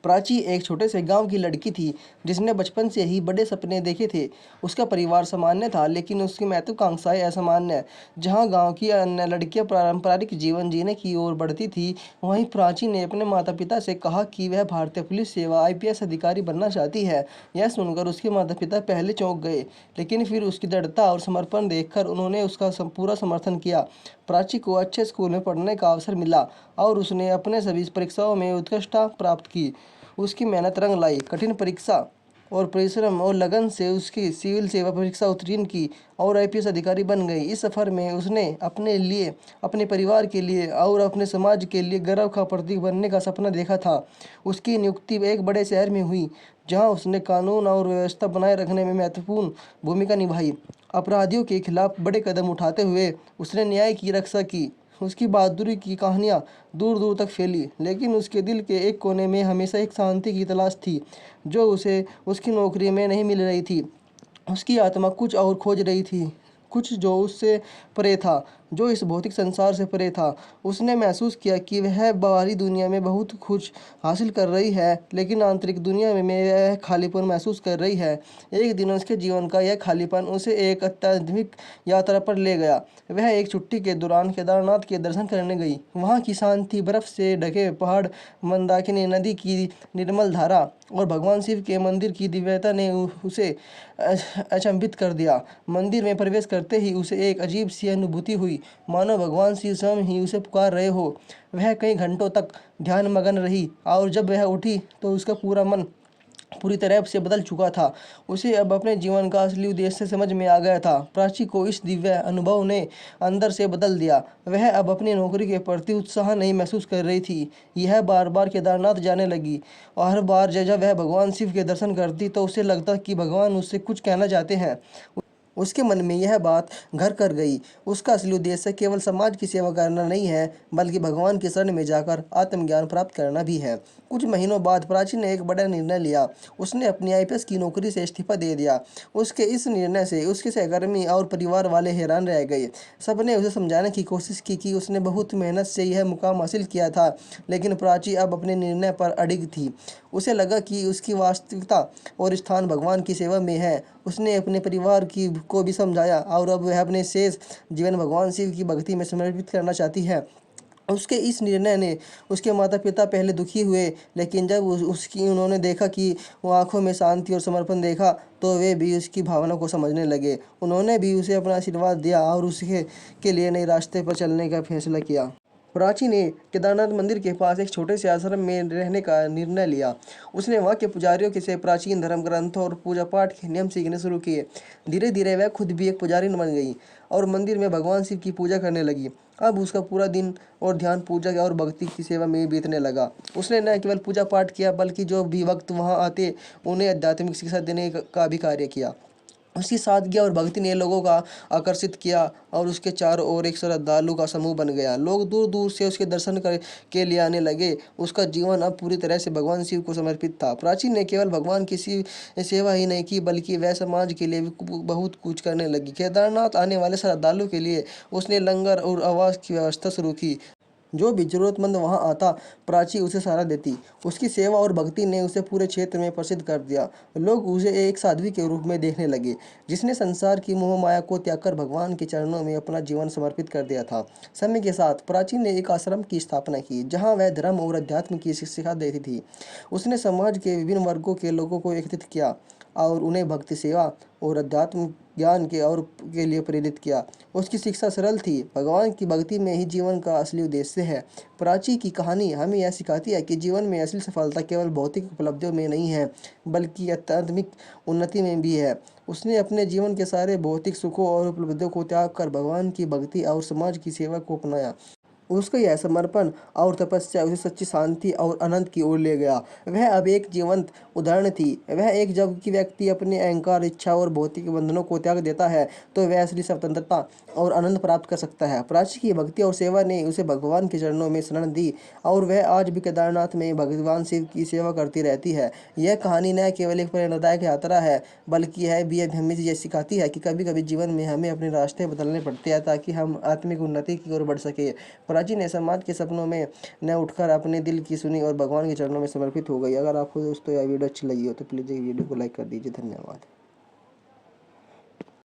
प्राची एक छोटे से गांव की लड़की थी जिसने बचपन से ही बड़े सपने देखे थे। उसका परिवार सामान्य था लेकिन उसकी महत्वाकांक्षाएं असामान्य। जहां गांव की अन्य लड़कियां पारंपरिक जीवन जीने की ओर बढ़ती थी, वहीं प्राची ने अपने माता पिता से कहा कि वह भारतीय पुलिस सेवा आईपीएस अधिकारी बनना चाहती है। यह सुनकर उसके माता पिता पहले चौंक गए, लेकिन फिर उसकी दृढ़ता और समर्पण देखकर उन्होंने उसका पूरा समर्थन किया। प्राची को अच्छे स्कूल में पढ़ने का अवसर मिला और उसने अपने सभी परीक्षाओं में उत्कृष्टता प्राप्त की। उसकी मेहनत रंग लाई, कठिन परीक्षा और परिश्रम और लगन से उसकी सिविल सेवा परीक्षा उत्तीर्ण की और आईपीएस अधिकारी बन गई। इस सफर में उसने अपने लिए, अपने परिवार के लिए और अपने समाज के लिए गर्व का प्रतीक बनने का सपना देखा था। उसकी नियुक्ति एक बड़े शहर में हुई, जहां उसने कानून और व्यवस्था बनाए रखने में महत्वपूर्ण भूमिका निभाई। अपराधियों के खिलाफ बड़े कदम उठाते हुए उसने न्याय की रक्षा की। उसकी बहादुरी की कहानियाँ दूर दूर तक फैली, लेकिन उसके दिल के एक कोने में हमेशा एक शांति की तलाश थी, जो उसे उसकी नौकरी में नहीं मिल रही थी। उसकी आत्मा कुछ और खोज रही थी, कुछ जो उससे परे था, जो इस भौतिक संसार से परे था। उसने महसूस किया कि वह बाहरी दुनिया में बहुत कुछ हासिल कर रही है, लेकिन आंतरिक दुनिया में वह खालीपन महसूस कर रही है। एक दिन उसके जीवन का यह खालीपन उसे एक अत्याधुनिक यात्रा पर ले गया। वह एक छुट्टी के दौरान केदारनाथ के दर्शन करने गई। वहाँ की शांति, बर्फ से ढके पहाड़, मंदाकिनी नदी की निर्मल धारा और भगवान शिव के मंदिर की दिव्यता ने उसे अचंभित कर दिया। मंदिर में प्रवेश करते ही उसे एक अजीब सी अनुभूति हुई, मानो भगवान शिव स्वयं ही उसे पुकार रहे हो। वह कई घंटों तक ध्यान मगन रही और जब वह उठी तो उसका पूरा मन पूरी तरह से बदल चुका था। उसे अब अपने जीवन का असली उद्देश्य समझ में आ गया था। प्राची को इस दिव्य अनुभव ने अंदर से बदल दिया। वह अब अपनी नौकरी के प्रति उत्साह नहीं महसूस कर रही थी। यह बार बार केदारनाथ जाने लगी और हर बार जब वह भगवान शिव के दर्शन करती तो उसे लगता कि भगवान उससे कुछ कहना चाहते हैं। उसके मन में यह बात घर कर गई। उसका असली उद्देश्य केवल समाज की सेवा करना नहीं है, बल्कि भगवान की शरण में जाकर आत्मज्ञान प्राप्त करना भी है। कुछ महीनों बाद प्राची ने एक बड़ा निर्णय लिया। उसने अपनी आईपीएस की नौकरी से इस्तीफा दे दिया। उसके इस निर्णय से उसके सहकर्मी और परिवार वाले हैरान रह गए। सबने उसे समझाने की कोशिश की कि उसने बहुत मेहनत से यह मुकाम हासिल किया था, लेकिन प्राची अब अपने निर्णय पर अडिग थी। उसे लगा कि उसकी वास्तविकता और स्थान भगवान की सेवा में है। उसने अपने परिवार की को भी समझाया और अब वह अपने शेष जीवन भगवान शिव की भक्ति में समर्पित करना चाहती है। उसके इस निर्णय ने उसके माता पिता पहले दुखी हुए, लेकिन जब उसकी उन्होंने देखा कि वो आंखों में शांति और समर्पण देखा, तो वे भी उसकी भावना को समझने लगे। उन्होंने भी उसे अपना आशीर्वाद दिया और उसके के लिए नए रास्ते पर चलने का फैसला किया। प्राची ने केदारनाथ मंदिर के पास एक छोटे से आश्रम में रहने का निर्णय लिया। उसने वहाँ के पुजारियों के से प्राचीन धर्म ग्रंथों और पूजा पाठ के नियम सीखने शुरू किए। धीरे धीरे वह खुद भी एक पुजारी बन गई और मंदिर में भगवान शिव की पूजा करने लगी। अब उसका पूरा दिन और ध्यान, पूजा और भक्ति की सेवा में बीतने लगा। उसने न केवल पूजा पाठ किया, बल्कि जो भी वक्त वहाँ आते उन्हें आध्यात्मिक शिक्षा देने का भी कार्य किया। उसकी सादगी और भक्ति ने लोगों का आकर्षित किया और उसके चारों ओर एक श्रद्धालु का समूह बन गया। लोग दूर दूर से उसके दर्शन कर के लिए आने लगे। उसका जीवन अब पूरी तरह से भगवान शिव को समर्पित था। प्राची ने केवल भगवान की सेवा ही नहीं की, बल्कि वह समाज के लिए भी बहुत कुछ करने लगी। केदारनाथ आने वाले श्रद्धालु के लिए उसने लंगर और आवास की व्यवस्था शुरू की। जो भी जरूरतमंद वहां आता, प्राची उसे सहारा देती। उसकी सेवा और भक्ति ने उसे पूरे क्षेत्र में प्रसिद्ध कर दिया। लोग उसे एक साध्वी के रूप में देखने लगे, जिसने संसार की मोह माया को त्याग कर भगवान के चरणों में अपना जीवन समर्पित कर दिया था। समय के साथ प्राची ने एक आश्रम की स्थापना की, जहाँ वह धर्म और अध्यात्म की शिक्षा देती थी। उसने समाज के विभिन्न वर्गों के लोगों को एकत्रित किया और उन्हें भक्ति सेवा और अध्यात्म ज्ञान के लिए प्रेरित किया। उसकी शिक्षा सरल थी, भगवान की भक्ति में ही जीवन का असली उद्देश्य है। प्राची की कहानी हमें यह सिखाती है कि जीवन में असली सफलता केवल भौतिक उपलब्धियों में नहीं है, बल्कि आध्यात्मिक उन्नति में भी है। उसने अपने जीवन के सारे भौतिक सुखों और उपलब्धियों को त्याग कर भगवान की भक्ति और समाज की सेवा को अपनाया। उसका यह समर्पण और तपस्या उसे सच्ची शांति और आनंद की ओर ले गया। वह अब एक जीवंत उदाहरण थी। वह एक जब कि व्यक्ति अपने अहंकार, इच्छा और भौतिक बंधनों को त्याग देता है, तो वह असली स्वतंत्रता और आनंद प्राप्त कर सकता है। प्राची की भक्ति और सेवा ने उसे भगवान के चरणों में शरण दी और वह आज भी केदारनाथ में भगवान शिव की सेवा करती रहती है। यह कहानी न केवल एक प्रेरणादायक यात्रा है, बल्कि यह भी हमें यह सिखाती है कि कभी कभी जीवन में हमें अपने रास्ते बदलने पड़ते हैं ताकि हम आत्मिक उन्नति की ओर बढ़ सके। प्राची ने समाज के सपनों में न उठकर अपने दिल की सुनी और भगवान के चरणों में समर्पित हो गई। अगर आपको दोस्तों यह वीडियो अच्छी लगी हो तो प्लीज़ ये वीडियो को लाइक कर दीजिए। धन्यवाद।